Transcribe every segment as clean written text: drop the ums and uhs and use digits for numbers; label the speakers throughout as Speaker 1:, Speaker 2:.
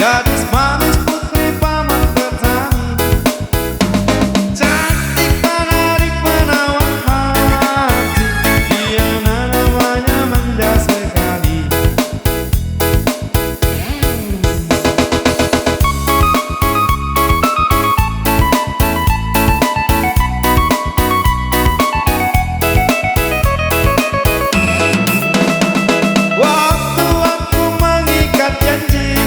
Speaker 1: Gadis manis putri paman petani, cantik menarik menawan hati. Dia namanya manja sekali. Waktu aku mengikat janji,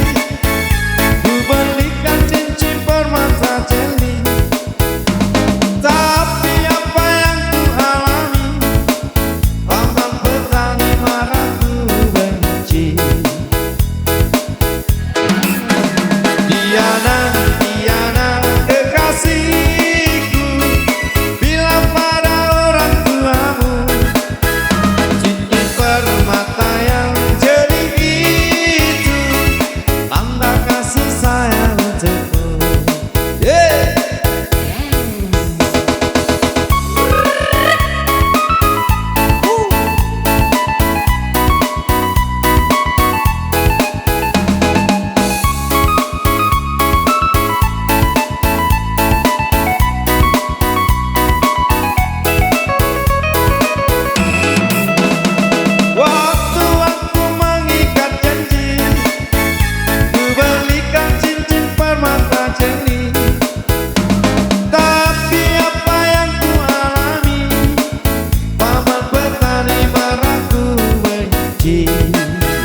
Speaker 1: ku belikan cincin permata jeli. Tapi apa yang ku alami, paman petani marah ku benci. Diana, Diana kekasihku, bilang pada orang tuamu, cincin permata yang jeli itu tanda kasih sayang untukmu. Yeah. Waktu aku mengikat janji, ku belikan cincin permata jeli. Tapi apa yang ku alami, paman petani marah ku benci.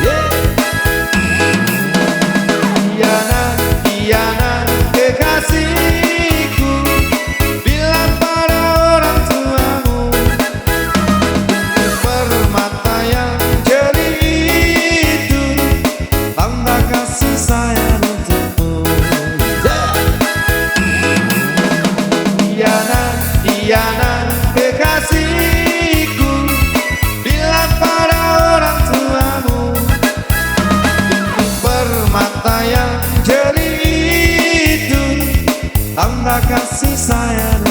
Speaker 1: Yeah. Diana, Diana kekasihku, bilang pada orang tuamu, permata yang jeli itu tanda kasih sayang untukmu. Diana, Diana kekasihku, bilang pada orang tuamu, permata yang jeli itu tanda kasih sayang